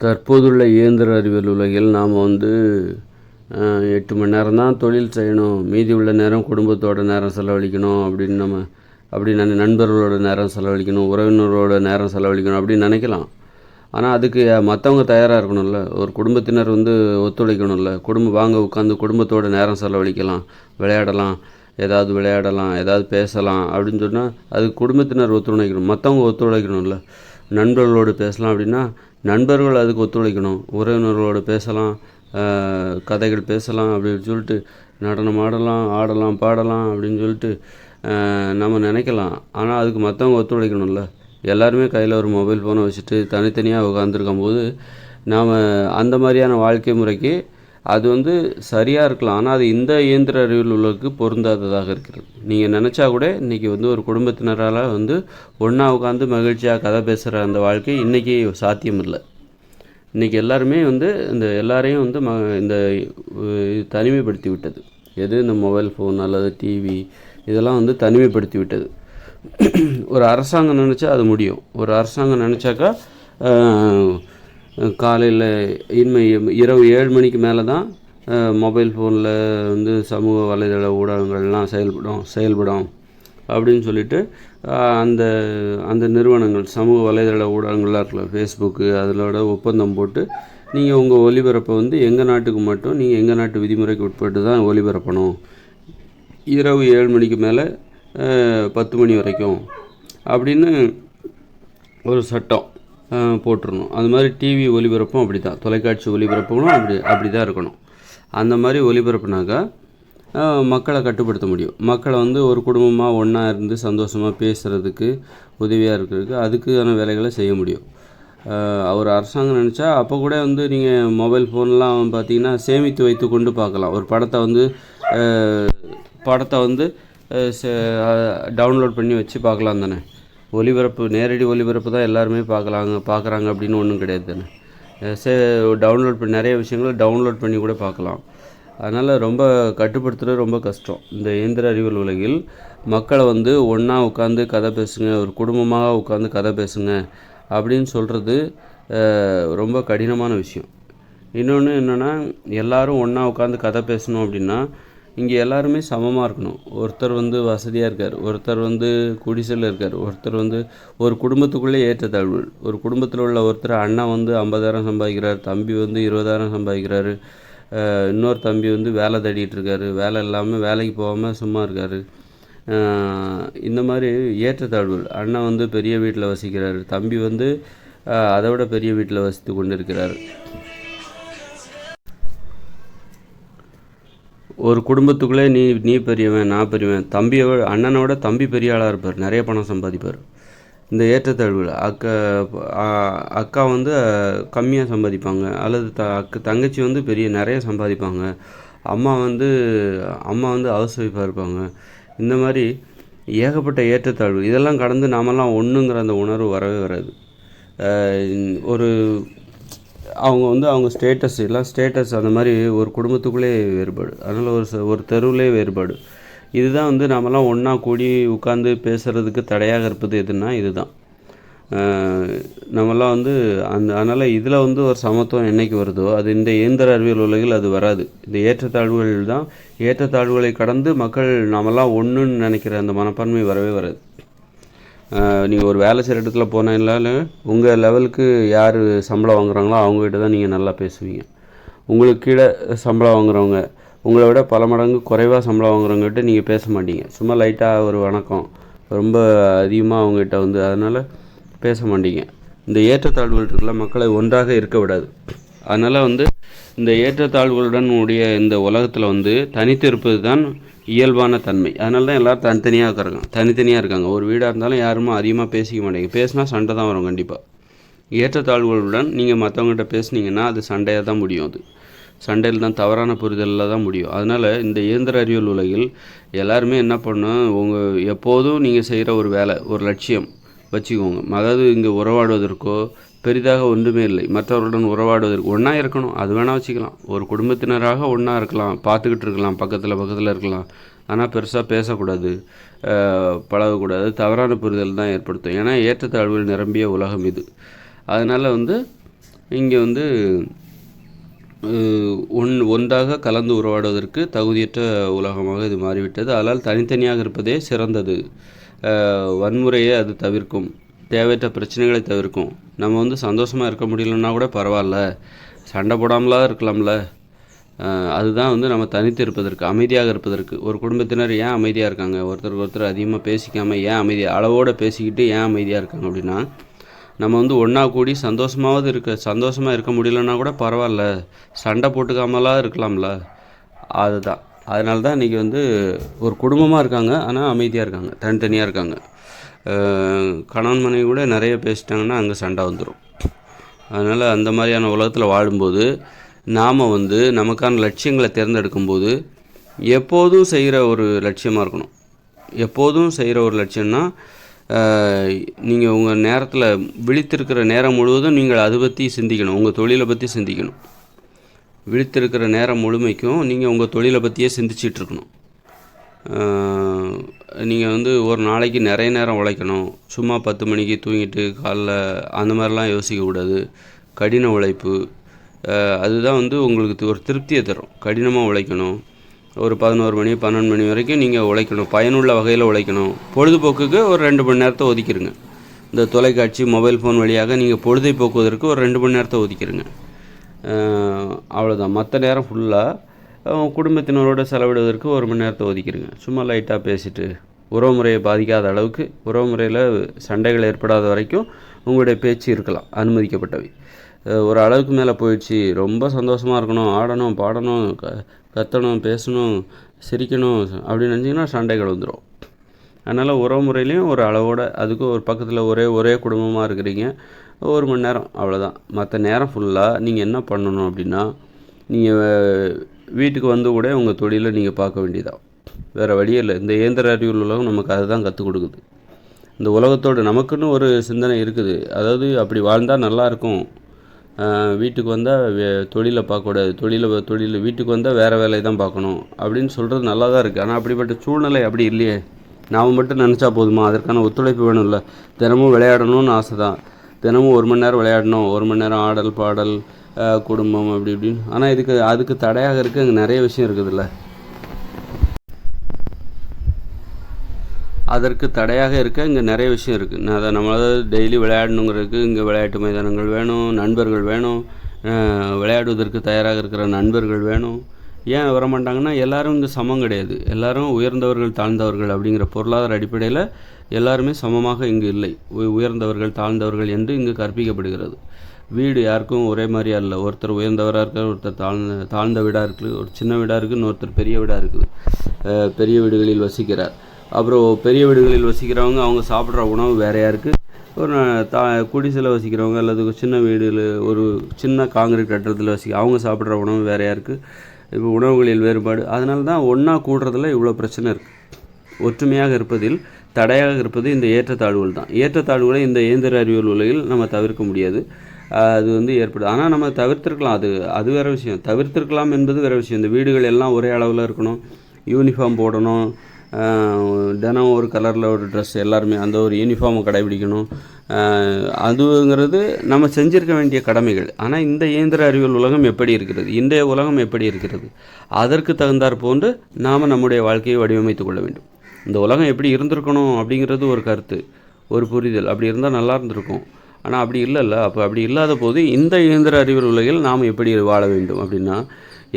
தற்போதுள்ள இயந்திர அறிவியல் உலகில் நாம் 8 மணி நேரம் தான் தொழில் செய்யணும், மீதி உள்ள நேரம் குடும்பத்தோட நேரம் செலவழிக்கணும் அப்படின்னு நண்பர்களோட நேரம் செலவழிக்கணும், உறவினர்களோட நேரம் செலவழிக்கணும் அப்படின்னு நினைக்கலாம். ஆனால் அதுக்கு மற்றவங்க தயாராக இருக்கணும்ல, ஒரு குடும்பத்தினர் ஒத்துழைக்கணும்ல. வாங்க உட்காந்து குடும்பத்தோட நேரம் செலவழிக்கலாம், விளையாடலாம், ஏதாவது பேசலாம் அப்படின்னு சொன்னால் அதுக்கு குடும்பத்தினர் ஒத்துழைக்கணும், மற்றவங்க ஒத்துழைக்கணும்ல. நண்பர்களோடு பேசலாம் அப்படின்னா நண்பர்கள் அதுக்கு ஒத்துழைக்கணும், உறவினர்களோடு பேசலாம், கதைகள் பேசலாம் அப்படின்னு சொல்லிட்டு நடனம் ஆடலாம் பாடலாம் அப்படின்னு சொல்லிட்டு நம்ம நினைக்கலாம். ஆனால் அதுக்கு மற்றவங்க ஒத்துழைக்கணும்ல. எல்லாருமே கையில் ஒரு மொபைல் ஃபோனை வச்சுட்டு தனித்தனியாக உட்காந்துருக்கும் போது நாம் அந்த மாதிரியான வாழ்க்கை முறைக்கு அது சரியாக இருக்கலாம். ஆனால் அது இந்த இயந்திர அறிவியல் உள்ளதுக்கு பொருந்தாததாக இருக்கிறது. நீங்கள் நினச்சா கூட இன்றைக்கி ஒரு குடும்பத்தினரால் ஒன்றா உட்காந்து மகிழ்ச்சியாக கதை பேசுகிற அந்த வாழ்க்கை இன்றைக்கி சாத்தியம் இல்லை. இன்றைக்கி எல்லாருமே இந்த எல்லாரையும் இந்த தனிமைப்படுத்தி விட்டது. இந்த மொபைல் ஃபோன் அல்லது டிவி இதெல்லாம் தனிமைப்படுத்தி விட்டது. ஒரு அரசாங்கம் நினச்சா அது முடியும். ஒரு அரசாங்கம் நினச்சாக்கா காலையில் இரவு 7 மணிக்கு மேலே தான் மொபைல் ஃபோனில் சமூக வலைதள ஊடகங்கள்லாம் செயல்படும் அப்படின்னு சொல்லிட்டு அந்த நிறுவனங்கள் சமூக வலைதள ஊடகங்கள்லாம் இருக்குல்ல, ஃபேஸ்புக்கு, அதிலோட ஒப்பந்தம் போட்டு நீங்கள் உங்கள் ஒலிபரப்பை எங்கள் நாட்டுக்கு மட்டும் நீங்கள் எங்கள் நாட்டு விதிமுறைக்கு உட்பட்டு தான் ஒலிபரப்பணும், இரவு 7 மணிக்கு மேலே 10 மணி வரைக்கும் அப்படின்னு ஒரு சட்டம் போட்டுருணும். அது மாதிரி டிவி ஒலிபரப்பும் அப்படி தான், தொலைக்காட்சி ஒலிபரப்புகளும் அப்படி தான் இருக்கணும். அந்த மாதிரி ஒலிபரப்புனாக்கா மக்களை கட்டுப்படுத்த முடியும். மக்களை ஒரு குடும்பமாக ஒன்றா இருந்து சந்தோஷமாக பேசுகிறதுக்கு உதவியாக இருக்கிறதுக்கு அதுக்கான வேலைகளை செய்ய முடியும். ஒரு அரசாங்கம் நினச்சா அப்போ கூட நீங்கள் மொபைல் ஃபோன்லாம் பார்த்தீங்கன்னா சேமித்து வைத்து கொண்டு பார்க்கலாம். ஒரு படத்தை டவுன்லோட் பண்ணி வச்சு பார்க்கலாம் தானே. நேரடி ஒலிபரப்பு தான் எல்லாருமே பார்க்குறாங்க அப்படின்னு ஒன்றும் கிடையாது தானே. டவுன்லோட் பண்ணி நிறைய விஷயங்களை டவுன்லோட் பண்ணி கூட பார்க்கலாம். அதனால் ரொம்ப கட்டுப்படுத்துகிறது ரொம்ப கஷ்டம். இந்த இயந்திர அறிவியல் உலகில் மக்களை ஒன்றா உட்காந்து கதை பேசுங்க, ஒரு குடும்பமாக உட்காந்து கதை பேசுங்க அப்படின்னு சொல்கிறது ரொம்ப கடினமான விஷயம். இன்னொன்று என்னென்னா, எல்லோரும் ஒன்றா உட்காந்து கதை பேசணும் அப்படின்னா இங்கே எல்லாருமே சமமாக இருக்கணும். ஒருத்தர் வசதியாக இருக்கார், ஒருத்தர் குடிசையில் இருக்கார், ஒருத்தர் ஒரு குடும்பத்துக்குள்ளே ஏற்றத்தாழ்வுகள். ஒரு குடும்பத்தில் உள்ள ஒருத்தர் அண்ணா 50,000 சம்பாதிக்கிறார், தம்பி 20,000 சம்பாதிக்கிறாரு, இன்னொரு தம்பி வேலை தேடிட்டு இருக்காரு, வேலை இல்லாமல் வேலைக்கு போகாமல் சும்மா இருக்கார். இந்த மாதிரி ஏற்றத்தாழ்வுகள். அண்ணன் பெரிய வீட்டில் வசிக்கிறார், தம்பி அதை விட பெரிய வீட்டில் வசித்து கொண்டு இருக்கிறார். ஒரு குடும்பத்துக்குள்ளே நீ பெரியவன், நான் பெரியவன், அண்ணனோட தம்பி பெரிய ஆளாக இருப்பார், நிறைய பணம் சம்பாதிப்பார். இந்த ஏற்றத்தாழ்வுகள். அக்கா கம்மியாக சம்பாதிப்பாங்க, அல்லது தங்கச்சி நிறைய சம்பாதிப்பாங்க, அம்மா ஹவுஸ் ஒய்ஃபாக இருப்பாங்க. இந்த மாதிரி ஏகப்பட்ட ஏற்றத்தாழ்வு. இதெல்லாம் கடந்து நாமெல்லாம் ஒன்றுங்கிற அந்த உணர்வு வரவே வராது. அவங்க ஸ்டேட்டஸ் அந்த மாதிரி ஒரு குடும்பத்துக்குள்ளே வேறுபாடு. அதனால் ஒரு தெருவிலே வேறுபாடு. இதுதான் நாமெல்லாம் ஒன்றா கூடி உட்காந்து பேசுகிறதுக்கு தடையாக இருப்பது எதுன்னா இதுதான். நம்மலாம் அதனால் இதில் ஒரு சமத்துவம் என்றைக்கு வருதோ அது இந்த இயந்திர அறிவியல் உலகில் அது வராது. இந்த ஏற்றத்தாழ்வுகளை கடந்து நாமெல்லாம் ஒன்றுன்னு நினைக்கிற அந்த மனப்பான்மை வரவே வராது. நீங்கள் ஒரு வேலை செய்கிற இடத்துல போனாலும் உங்கள் லெவலுக்கு யார் சம்பளம் வாங்குகிறாங்களோ அவங்ககிட்ட தான் நீங்கள் நல்லா பேசுவீங்க. உங்களுக்கு கீழே சம்பளம் வாங்குறவங்க, உங்களை விட பல மடங்கு குறைவாக சம்பளம் வாங்குறவங்ககிட்ட நீங்கள் பேச மாட்டீங்க. சும்மா லைட்டாக ஒரு வணக்கம், ரொம்ப அதிகமாக அவங்ககிட்ட அதனால் பேச மாட்டீங்க. இந்த ஏற்றத்தாழ்வுகள் இருக்குல்ல, மக்களை ஒன்றாக இருக்க விடாது. அதனால் இந்த ஏற்றத்தாழ்வுகளுடன் உடைய இந்த உலகத்தில் தனித்து இருப்பது தான் இயல்பான தன்மை. அதனால தான் எல்லோரும் தனித்தனியாக இருக்காங்க. ஒரு வீடாக இருந்தாலும் யாருமே அதிகமாக பேசிக்க மாட்டேங்க. பேசினா சண்டை தான் வரும் கண்டிப்பாக. ஏற்றத்தாழ்வுகளுடன் நீங்கள் மற்றவங்ககிட்ட பேசுனீங்கன்னா அது சண்டையாக தான் முடியும். அது சண்டையில் தான், தவறான புரிதலில் தான் முடியும். அதனால் இந்த இயந்திர அறிவியல் உலகில் எல்லாருமே என்ன பண்ணணும், எப்போதும் நீங்கள் செய்கிற ஒரு வேலை, ஒரு லட்சியம் வச்சுக்கோங்க. அதாவது இங்கே உறவாடுவதற்கோ பெரிதாக ஒன்றுமே இல்லை. மற்றவர்களுடன் உறவாடுவதற்கு ஒன்றா இருக்கணும், அது வேணால் வச்சுக்கலாம். ஒரு குடும்பத்தினராக ஒன்றா இருக்கலாம், பார்த்துக்கிட்டு இருக்கலாம், பக்கத்தில் இருக்கலாம். ஆனால் பெருசாக பேசக்கூடாது, பழகக்கூடாது. தவறான புரிதல் தான் ஏற்படுத்தும். ஏன்னா ஏற்றத்தாழ்வுகள் நிரம்பிய உலகம் இது. அதனால் இங்கே வந்து ஒன்றாக கலந்து உருவாடுவதற்கு தகுதியற்ற உலகமாக இது மாறிவிட்டது. அதனால் தனித்தனியாக இருப்பதே சிறந்தது. வன்முறையை அது தவிர்க்கும், தேவையற்ற பிரச்சனைகளை தவிர்க்கும். நம்ம வந்து சந்தோஷமாக இருக்க முடியலன்னா கூட பரவாயில்ல, சண்டை போடாமலாம் இருக்கலாம்ல. அதுதான் வந்து நம்ம தனித்து இருப்பதற்கு, அமைதியாக இருப்பதற்கு. ஒரு குடும்பத்தினர் ஏன் அமைதியாக இருக்காங்க, ஒருத்தருக்கு ஒருத்தர் அதிகமாக பேசிக்காமல் ஏன் அளவோடு பேசிக்கிட்டு ஏன் அமைதியாக இருக்காங்க அப்படின்னா, நம்ம வந்து ஒன்றா கூடி சந்தோஷமாக இருக்க முடியலன்னா கூட பரவாயில்ல, சண்டை போட்டுக்காமலாம் இருக்கலாம்ல. அதுதான். அதனால தான் இன்றைக்கி வந்து ஒரு குடும்பமாக இருக்காங்க, ஆனால் அமைதியாக இருக்காங்க, தனித்தனியாக இருக்காங்க. கணவன் மனைவி கூட நிறைய பேசிட்டாங்கன்னா அங்கே சண்டை வந்துடும். அதனால் அந்த மாதிரியான உலகத்தில் வாழும்போது நாம் வந்து நமக்கான லட்சியங்களை தேர்ந்தெடுக்கும்போது எப்போதும் செய்கிற ஒரு லட்சியமாக இருக்கணும். எப்போதும் செய்கிற ஒரு லட்சியம்னா, நீங்கள் உங்கள் நேரத்தில் விழித்திருக்கிற நேரம் முழுவதும் நீங்கள் அதை பற்றி சிந்திக்கணும், உங்கள் தொழிலை பற்றி சிந்திக்கணும். விழித்திருக்கிற நேரம் முழுமைக்கும் நீங்கள் உங்கள் தொழிலை பற்றியே சிந்திச்சிட்ருக்கணும். நீங்கள் வந்து ஒரு நாளைக்கு நிறைய நேரம் உழைக்கணும், சும்மா 10 மணிக்கு தூங்கிட்டு காலைல அந்த மாதிரிலாம் யோசிக்கக்கூடாது. கடின உழைப்பு அதுதான் வந்து உங்களுக்கு ஒரு திருப்தியை தரும். கடினமாக உழைக்கணும். ஒரு 11 மணி 12 மணி வரைக்கும் நீங்கள் உழைக்கணும், பயனுள்ள வகையில் உழைக்கணும். பொழுதுபோக்குக்கு ஒரு 2 மணி நேரத்தை ஒதுக்கிடுங்க. இந்த தொலைக்காட்சி மொபைல் ஃபோன் வழியாக நீங்கள் பொழுதை போக்குவதற்கு ஒரு 2 மணி நேரத்தை ஒதுக்கிடுங்க. அவ்வளோதான். மற்ற நேரம் ஃபுல்லாக குடும்பத்தினரோடு செலவிடுவதற்கு 1 மணி நேரத்தை ஒதுக்கிடுங்க. சும்மா லைட்டாக பேசிட்டு, உறவுமுறையை பாதிக்காத அளவுக்கு, உறவுமுறையில் சண்டைகள் ஏற்படாத வரைக்கும் உங்களுடைய பேச்சு இருக்கலாம், அனுமதிக்கப்பட்டவை. ஒரு அளவுக்கு மேலே போயிடுச்சு, ரொம்ப சந்தோஷமாக இருக்கணும், ஆடணும் பாடணும் கத்தணும் பேசணும் சிரிக்கணும் அப்படின்னு நினச்சிங்கன்னா சண்டைகள் வந்துடும். அதனால் உறவு முறையிலையும் ஒரு அளவோட, அதுக்கு ஒரு பக்கத்தில் ஒரே குடும்பமாக இருக்கிறீங்க, 1 மணி நேரம் அவ்வளோதான். மற்ற நேரம் ஃபுல்லாக நீங்கள் என்ன பண்ணணும் அப்படின்னா, நீங்கள் வீட்டுக்கு வந்து கூட உங்கள் தொழிலை நீங்கள் பார்க்க வேண்டியதான். வேறு வழியே இல்லை. இந்த இயந்திர அறிவியல் உலகம் நமக்கு அதுதான் கற்றுக் கொடுக்குது. இந்த உலகத்தோடு நமக்குன்னு ஒரு சிந்தனை இருக்குது. அதாவது அப்படி வாழ்ந்தால் நல்லாயிருக்கும், வீட்டுக்கு வந்தால் தொழிலை பார்க்கக்கூடாது, தொழில் வீட்டுக்கு வந்தால் வேறு வேலையை தான் பார்க்கணும் அப்படின்னு சொல்கிறது நல்லா தான் இருக்குது. ஆனால் அப்படிப்பட்ட சூழ்நிலை அப்படி இல்லையே. நாம் மட்டும் நினச்சா போதுமா? அதற்கான ஒத்துழைப்பு வேணும்ல. தினமும் விளையாடணும்னு ஆசை தான், தினமும் 1 மணி நேரம் விளையாடணும், 1 மணி நேரம் ஆடல் பாடல் குடும்பம் அப்படி இப்படின்னு. ஆனால் அதுக்கு தடையாக இருக்குது, அங்கே நிறைய விஷயம் இருக்குதுல்ல. அதற்கு தடையாக இருக்க இங்கே நிறைய விஷயம் இருக்குது. அதை நம்மளால் டெய்லி விளையாடணுங்கிறதுக்கு இங்கே விளையாட்டு மைதானங்கள் வேணும், நண்பர்கள் வேணும், விளையாடுவதற்கு தயாராக இருக்கிற நண்பர்கள் வேணும். ஏன் வரமாட்டாங்கன்னா, எல்லோரும் இங்கே சமம் கிடையாது. எல்லோரும் உயர்ந்தவர்கள் தாழ்ந்தவர்கள் அப்படிங்கிற பொருளாதார அடிப்படையில் எல்லாருமே சமமாக இங்கு இல்லை. உயர்ந்தவர்கள் தாழ்ந்தவர்கள் என்று இங்கு கற்பிக்கப்படுகிறது. வீடு யாருக்கும் ஒரே மாதிரியா இல்லை. ஒருத்தர் உயர்ந்தவராக இருக்கார், ஒருத்தர் தாழ்ந்த வீடாக இருக்குது, ஒரு சின்ன வீடாக இருக்குது, இன்னொருத்தர் பெரிய வீடாக இருக்குது. பெரிய வீடுகளில் வசிக்கிறார். அப்புறம் பெரிய வீடுகளில் வசிக்கிறவங்க அவங்க சாப்பிட்ற உணவு வேறையாக இருக்குது. ஒரு குடிசையில் வசிக்கிறவங்க அல்லது சின்ன வீடுகள், ஒரு சின்ன காங்கிரீட் கட்டடத்தில் அவங்க சாப்பிட்ற உணவு வேறையாக இருக்குது. இப்போ உணவுகளில் வேறுபாடு. அதனால தான் ஒன்றா கூடுறதுல இவ்வளோ பிரச்சனை இருக்குது. ஒற்றுமையாக இருப்பதில் தடையாக இருப்பது இந்த ஏற்றத்தாழ்வுகள் தான். ஏற்றத்தாழ்வுகளை இந்த இயந்திர அறிவியல் உலகில் நம்ம தவிர்க்க முடியாது. அது வந்து ஏற்படுது. ஆனால் நம்ம தவிர்த்திருக்கலாம், அது வேறு விஷயம். தவிர்த்திருக்கலாம் என்பது வேறு விஷயம். இந்த வீடுகள் எல்லாம் ஒரே அளவில் இருக்கணும், யூனிஃபார்ம் போடணும், தினம் ஒரு கலரில் ஒரு ட்ரெஸ், எல்லாருமே அந்த ஒரு யூனிஃபார்மை கடைபிடிக்கணும். அதுங்கிறது நம்ம செஞ்சிருக்க வேண்டிய கடமைகள். ஆனால் இந்த இயந்திர அறிவியல் உலகம் எப்படி இருக்கிறது, இன்றைய உலகம் எப்படி இருக்கிறது, அதற்கு தகுந்தாற் போன்று நாம் நம்முடைய வாழ்க்கையை வடிவமைத்து கொள்ள வேண்டும். இந்த உலகம் எப்படி இருந்திருக்கணும் அப்படிங்கிறது ஒரு கருத்து, ஒரு புரிதல். அப்படி இருந்தால் நல்லா இருந்திருக்கும். ஆனால் அப்படி இல்லைல்ல. அப்போ அப்படி இல்லாத போது இந்த இயந்திர அறிவியல் உலகில் நாம் எப்படி வாழ வேண்டும் அப்படின்னா,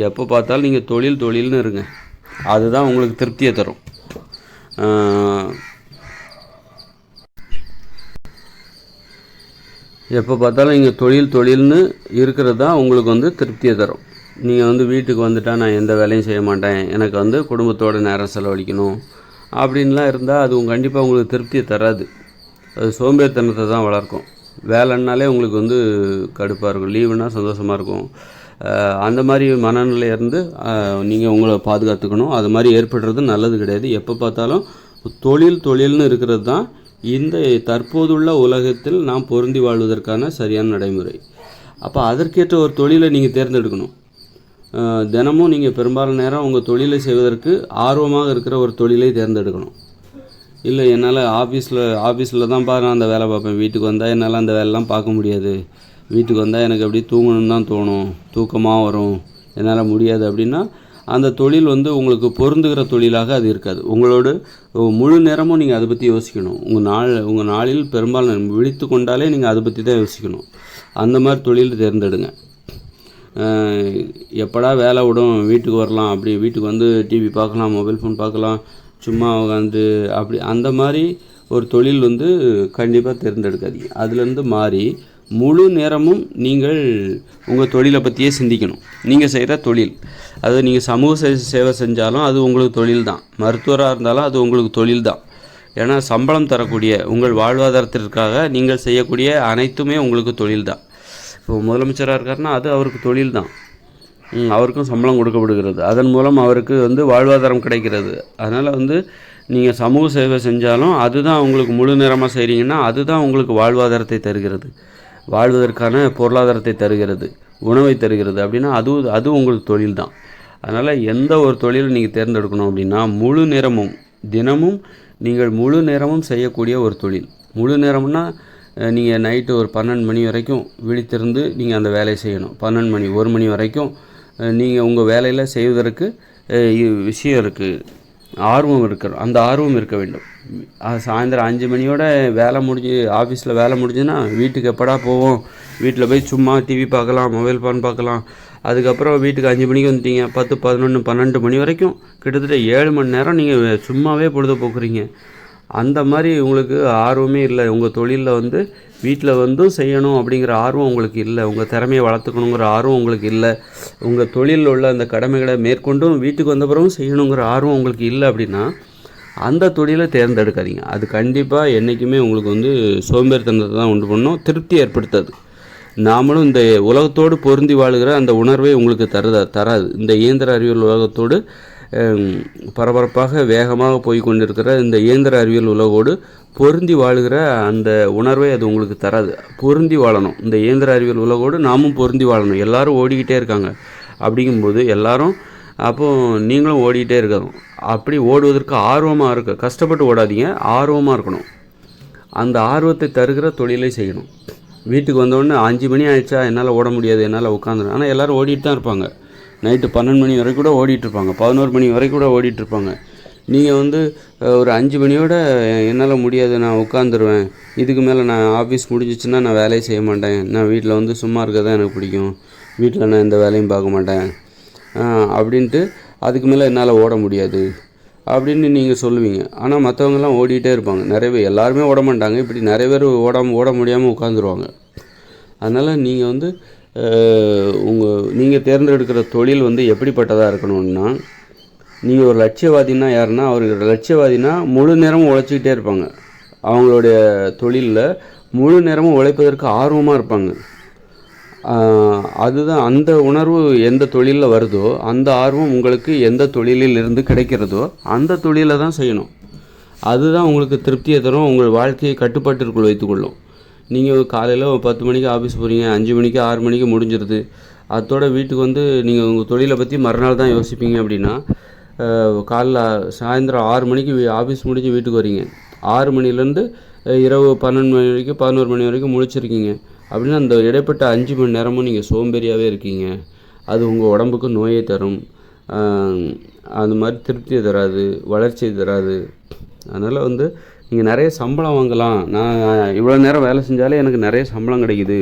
எப்போ பார்த்தாலும் நீங்கள் தொழில்னு இருங்க. அதுதான் உங்களுக்கு திருப்தியை தரும். எப்போ பார்த்தாலும் நீங்கள் தொழில்னு இருக்கிறது தான் உங்களுக்கு வந்து திருப்தியை தரும். நீங்கள் வந்து வீட்டுக்கு வந்துட்டால் நான் எந்த வேலையும் செய்ய மாட்டேன், எனக்கு வந்து குடும்பத்தோட நேரம் செலவழிக்கணும் அப்படின்லாம் இருந்தால் அது கண்டிப்பாக உங்களுக்கு திருப்தியை தராது. அது சோம்பேறித்தனத்தை தான் வளர்க்கும். வேலைன்னாலே உங்களுக்கு வந்து கடுப்பாக இருக்கும், லீவுனா சந்தோஷமாக இருக்கும். அந்த மாதிரி மனநிலையிலேருந்து நீங்கள் உங்களை பாதுகாத்துக்கணும். அது மாதிரி ஏற்படுறது நல்லது கிடையாது. எப்போ பார்த்தாலும் தொழில்னு இருக்கிறது தான் இந்த தற்போதுள்ள உலகத்தில் நாம் பொருந்தி வாழ்வதற்கான சரியான நடைமுறை. அப்போ அதற்கேற்ற ஒரு தொழிலை நீங்கள் தேர்ந்தெடுக்கணும். தினமும் நீங்கள் பெரும்பாலான நேரம் உங்கள் தொழிலை செய்வதற்கு ஆர்வமாக இருக்கிற ஒரு தொழிலை தேர்ந்தெடுக்கணும். இல்லை, என்னால் ஆஃபீஸில் தான் நான் அந்த வேலை பார்ப்பேன், வீட்டுக்கு வந்தால் என்னால் அந்த வேலைலாம் பார்க்க முடியாது, வீட்டுக்கு வந்தால் எனக்கு அப்படியே தூங்கணும்னு தான் தோணும், தூக்கமாக வரும், என்னால் முடியாது அப்படின்னா அந்த தொழில் வந்து உங்களுக்கு பொருந்துகிற தொழிலாக அது இருக்காது. உங்களோட முழு நேரமும் நீங்கள் அதை பற்றி யோசிக்கணும். உங்கள் நாளில் பெரும்பாலும் விழித்து கொண்டாலே நீங்கள் அதை பற்றி தான் யோசிக்கணும். அந்த மாதிரி தொழில் தேர்ந்தெடுங்க. எப்படா வேலை விடும் வீட்டுக்கு வரலாம், அப்படி வீட்டுக்கு வந்து டிவி பார்க்கலாம், மொபைல் ஃபோன் பார்க்கலாம், சும்மா உட்காந்து அப்படி அந்த மாதிரி ஒரு தொழில் வந்து கண்டிப்பாக தேர்ந்தெடுக்காதீங்க. அதுலேருந்து மாறி முழு நேரமும் நீங்கள் உங்கள் தொழிலை பற்றியே சிந்திக்கணும். நீங்கள் செய்கிற தொழில், அது நீங்கள் சமூக சேவை செஞ்சாலும் அது உங்களுக்கு தொழில் தான், மருத்துவராக இருந்தாலும் அது உங்களுக்கு தொழில் தான். ஏன்னா சம்பளம் தரக்கூடிய உங்கள் வாழ்வாதாரத்திற்காக நீங்கள் செய்யக்கூடிய அனைத்துமே உங்களுக்கு தொழில் தான். இப்போ முதலமைச்சராக இருக்காருன்னா அது அவருக்கு தொழில் தான், அவருக்கும் சம்பளம் கொடுக்கப்படுகிறது, அதன் மூலம் அவருக்கு வந்து வாழ்வாதாரம் கிடைக்கிறது. அதனால் வந்து நீங்கள் சமூக சேவை செஞ்சாலும் அதுதான் உங்களுக்கு முழு நேரமாக செய்கிறீங்கன்னா அதுதான் உங்களுக்கு வாழ்வாதாரத்தை தருகிறது, வாழ்வதற்கான பொருளாதாரத்தை தருகிறது, உணவை தருகிறது. அப்படின்னா அது உங்களுக்கு தொழில் தான். அதனால் எந்த ஒரு தொழிலை நீங்கள் தேர்ந்தெடுக்கணும் அப்படின்னா முழு நேரமும் தினமும் நீங்கள் முழு நேரமும் செய்யக்கூடிய ஒரு தொழில். முழு நேரம்னா நீங்கள் நைட்டு ஒரு 12 மணி வரைக்கும் விழித்திருந்து நீங்கள் அந்த வேலையை செய்யணும். 12 மணி 1 மணி வரைக்கும் நீங்கள் உங்கள் வேலையில் செய்வதற்கு விஷயம் இருக்குது, ஆர்வம் இருக்கணும். அந்த ஆர்வம் இருக்க வேண்டும். சாயந்தரம் 5 மணியோட வேலை முடிஞ்சு ஆஃபீஸில் வேலை முடிஞ்சுன்னா வீட்டுக்கு எப்படா போவோம், வீட்டில் போய் சும்மா டிவி பார்க்கலாம், மொபைல் ஃபோன் பார்க்கலாம். அதுக்கப்புறம் வீட்டுக்கு 5 மணிக்கு வந்துட்டீங்க, 10, 11, 12 மணி வரைக்கும் கிட்டத்தட்ட 7 மணி நேரம் நீங்கள் சும்மாவே பொழுதுபோக்குறீங்க. அந்த மாதிரி உங்களுக்கு ஆர்வமே இல்லை. உங்கள் தொழிலில் வந்து வீட்டில் வந்தும் செய்யணும் அப்படிங்கிற ஆர்வம் உங்களுக்கு இல்லை, உங்கள் திறமையை வளர்த்துக்கணுங்கிற ஆர்வம் உங்களுக்கு இல்லை, உங்கள் தொழிலில் உள்ள அந்த கடமைகளை மேற்கொண்டும் வீட்டுக்கு வந்த பிறகும் செய்யணுங்கிற ஆர்வம் உங்களுக்கு இல்லை அப்படின்னா அந்த தொழிலை தேர்ந்தெடுக்காதீங்க. அது கண்டிப்பாக என்றைக்குமே உங்களுக்கு வந்து சோம்பேறித்தனத்தை தான் உண்டு பண்ணும், திருப்தி ஏற்படுத்தாது. நாமளும் இந்த உலகத்தோடு பொருந்தி வாழுகிற அந்த உணர்வை உங்களுக்கு தராது. இந்த இயந்திர அறிவியல் உலகத்தோடு பரபரப்பாக வேகமாக போய் கொண்டிருக்கிற இந்த இயந்திர அறிவியல் உலகோடு பொருந்தி வாழுகிற அந்த உணர்வை அது உங்களுக்கு தராது. பொருந்தி வாழணும், இந்த இயந்திர அறிவியல் உலகோடு நாமும் பொருந்தி வாழணும். எல்லாரும் ஓடிக்கிட்டே இருக்காங்க, அப்படிங்கும்போது எல்லாரும் அப்போது நீங்களும் ஓடிக்கிட்டே இருக்கணும். அப்படி ஓடுவதற்கு ஆர்வமாக இருக்க, கஷ்டப்பட்டு ஓடாதீங்க, ஆர்வமாக இருக்கணும். அந்த ஆர்வத்தை தருகிற தொழிலை செய்யணும். வீட்டுக்கு வந்தோடனே 5 மணி ஆயிடுச்சா என்னால் ஓட முடியாது, என்னால் உட்காந்துரும். ஆனால் எல்லோரும் ஓடிட்டு தான் இருப்பாங்க. நைட்டு 12 மணி வரைக்கும் கூட ஓடிட்டுருப்பாங்க, 11 மணி வரைக்கும் கூட ஓடிட்டுருப்பாங்க. நீங்கள் வந்து ஒரு 5 மணியோட என்னால் முடியாது, நான் உட்காந்துருவேன், இதுக்கு மேலே நான் ஆஃபீஸ் முடிஞ்சிச்சுன்னா நான் வேலையை செய்ய மாட்டேன், நான் வீட்டில் வந்து சும்மா இருக்க தான் எனக்கு பிடிக்கும், வீட்டில் நான் எந்த வேலையும் பார்க்க மாட்டேன் அப்படின்ட்டு அதுக்கு மேலே என்னால் ஓட முடியாது அப்படின்னு நீங்கள் சொல்லுவீங்க. ஆனால் மற்றவங்கெல்லாம் ஓடிக்கிட்டே இருப்பாங்க. நிறைய பேர், எல்லாருமே ஓட மாட்டாங்க, இப்படி நிறைய பேர் ஓட முடியாமல் உட்காந்துருவாங்க. அதனால் நீங்கள் வந்து நீங்கள் தேர்ந்தெடுக்கிற தொழில் வந்து எப்படிப்பட்டதாக இருக்கணும்னா, நீங்கள் ஒரு லட்சியவாதின்னா யாருன்னா, அவர்கள் லட்சியவாதினா முழு நேரமும் உழைச்சிக்கிட்டே இருப்பாங்க. அவங்களுடைய தொழிலில் முழு நேரமும் உழைப்பதற்கு ஆர்வமாக இருப்பாங்க. அதுதான் அந்த உணர்வு எந்த தொழிலில் வருதோ அந்த ஆர்வம் உங்களுக்கு எந்த தொழிலில் இருந்து கிடைக்கிறதோ அந்த தொழிலை தான் செய்யணும். அதுதான் உங்களுக்கு திருப்தியை தரும், உங்கள் வாழ்க்கையை கட்டுப்பாட்டிற்குள் வைத்துக்கொள்ளும். நீங்கள் காலையில் 10 மணிக்கு ஆஃபீஸ் போகிறீங்க, 5 மணிக்கு 6 மணிக்கு முடிஞ்சிருது, அதோட வீட்டுக்கு வந்து நீங்கள் உங்கள் தொழிலை பற்றி மறுநாள் தான் யோசிப்பீங்க. அப்படின்னா காலைல சாயந்தரம் 6 மணிக்கு ஆஃபீஸ் முடிஞ்சு வீட்டுக்கு வரீங்க, 6 மணிலேருந்து இரவு 12 மணி வரைக்கும் 11 மணி வரைக்கும் முழிச்சிருக்கீங்க அப்படின்னா அந்த இடைப்பட்ட 5 மணி நேரமும் நீங்கள் சோம்பேறியாகவே இருக்கீங்க. அது உங்கள் உடம்புக்கு நோயை தரும், அந்த மாதிரி திருப்தியை தராது, வளர்ச்சியை தராது. அதனால் வந்து நீங்கள் நிறைய சம்பளம் வாங்கலாம், நான் இவ்வளோ நேரம் வேலை செஞ்சாலே எனக்கு நிறைய சம்பளம் கிடைக்குது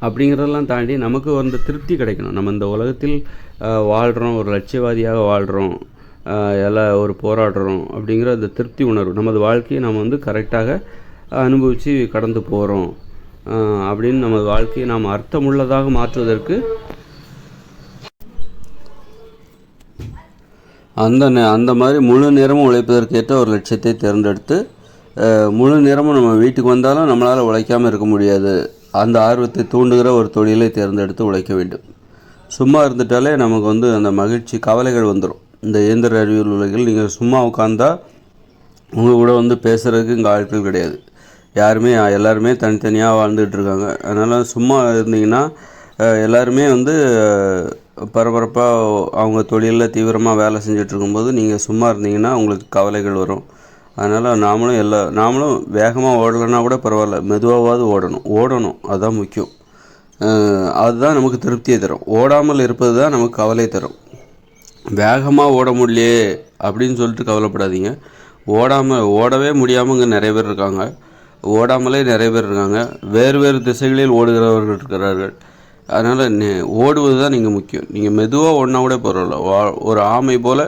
அப்படிங்கிறதெல்லாம் தாண்டி நமக்கு வந்து திருப்தி கிடைக்கணும். நம்ம இந்த உலகத்தில் வாழ்கிறோம், ஒரு லட்சியவாதியாக வாழ்கிறோம், எல்லாம் ஒரு போராடுறோம் அப்படிங்கிற அந்த திருப்தி உணர்வு, நமது வாழ்க்கையை நம்ம வந்து கரெக்டாக அனுபவித்து கடந்து போகிறோம் அப்படின்னு நமது வாழ்க்கையை நாம் அர்த்தமுள்ளதாக மாற்றுவதற்கு அந்த மாதிரி முழு நேரமும் உழைப்பதற்கேற்ற ஒரு லட்சியத்தை தேர்ந்தெடுத்து முழு நேரமும் நம்ம வீட்டுக்கு வந்தாலும் நம்மளால் உழைக்காமல் இருக்க முடியாது, அந்த ஆர்வத்தை தூண்டுகிற ஒரு தொழிலை தேர்ந்தெடுத்து உழைக்க வேண்டும். சும்மா இருந்துட்டாலே நமக்கு வந்து அந்த மகிழ்ச்சி கவலைகள் வந்துடும். இந்த இயந்திர அறிவியல் உலகில் நீங்கள் சும்மா உட்காந்தா உங்கள் கூட வந்து பேசுகிறதுக்கு இங்கே ஆட்கள் கிடையாது, எல்லாருமே தனித்தனியாக வாழ்ந்துகிட்ருக்காங்க. அதனால் சும்மா இருந்தீங்கன்னா எல்லாருமே வந்து பரபரப்பாக அவங்க தொழிலில் தீவிரமாக வேலை செஞ்சிட்ருக்கும்போது நீங்கள் சும்மா இருந்தீங்கன்னா உங்களுக்கு கவலைகள் வரும். அதனால் நாமளும் வேகமாக ஓடலைன்னா கூட பரவாயில்ல, மெதுவாவது ஓடணும் அதுதான் முக்கியம். அதுதான் நமக்கு திருப்தியை தரும். ஓடாமல் இருப்பது தான் நமக்கு கவலை தரும். வேகமாக ஓட முடியலையே அப்படின்னு சொல்லிட்டு கவலைப்படாதீங்க. ஓடவே முடியாமல் இங்கே நிறைய பேர் இருக்காங்க. ஓடாமலே நிறைய பேர் இருக்காங்க. வேறு திசைகளில் ஓடுகிறவர்கள் இருக்கிறார்கள். அதனால் ஓடுவது தான் நீங்கள் முக்கியம். நீங்கள் மெதுவாக ஓடினா கூட பரவாயில்ல. ஒரு ஆமை போல்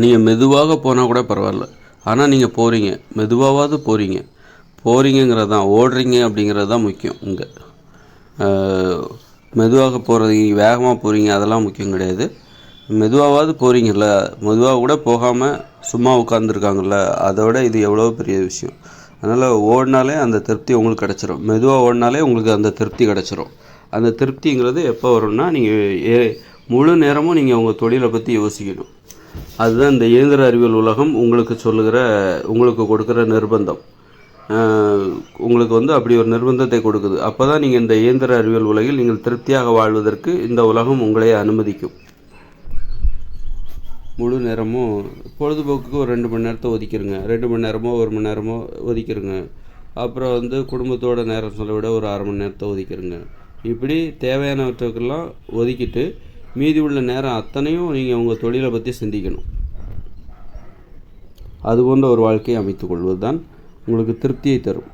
நீங்கள் மெதுவாக போனால் கூட பரவாயில்ல. ஆனால் நீங்கள் போகிறீங்க, மெதுவாவது போகிறீங்கிறது தான், ஓடுறீங்க அப்படிங்கிறது தான் முக்கியம். இங்கே மெதுவாக போகிறது, வேகமாக போகிறீங்க அதெல்லாம் முக்கியம் கிடையாது. மெதுவாவது போகிறீங்கல்ல, மெதுவாக கூட போகாமல் சும்மா உட்காந்துருக்காங்கல்ல, அதோட இது எவ்வளோ பெரிய விஷயம். அதனால் ஓடினாலே அந்த திருப்தி உங்களுக்கு கிடச்சிரும். மெதுவாக ஓடினாலே உங்களுக்கு அந்த திருப்தி கிடச்சிரும். அந்த திருப்திங்கிறது எப்போ வரும்னா, நீங்கள் முழு நேரமும் நீங்கள் உங்கள் தொழிலை பற்றி யோசிக்கணும். அதுதான் இந்த இயந்திர அறிவியல் உலகம் உங்களுக்கு கொடுக்குற நிர்பந்தம். உங்களுக்கு அப்படி ஒரு நிர்பந்தத்தை கொடுக்குது. அப்போ தான் நீங்கள் இந்த இயந்திர அறிவியல் உலகில் நீங்கள் திருப்தியாக வாழ்வதற்கு இந்த உலகம் உங்களை அனுமதிக்கும். முழு நேரமும் பொழுதுபோக்குக்கு ஒரு 2 மணி நேரத்தை ஒதுக்கிடுங்க. 2 மணி நேரமோ 1 மணி நேரமோ ஒதுக்கிடுங்க. அப்புறம் குடும்பத்தோட நேரம் செலவிட ஒரு 1/2 மணி நேரத்தை ஒதுக்கிடுங்க. இப்படி தேவையானவற்றுக்கெல்லாம் ஒதுக்கிட்டு மீதி உள்ள நேரம் அத்தனையும் நீங்கள் உங்கள் தொழிலை பற்றி சிந்திக்கணும். அதுபோன்ற ஒரு வாழ்க்கையை அமைத்துக் கொள்வது தான் உங்களுக்கு திருப்தியை தரும்.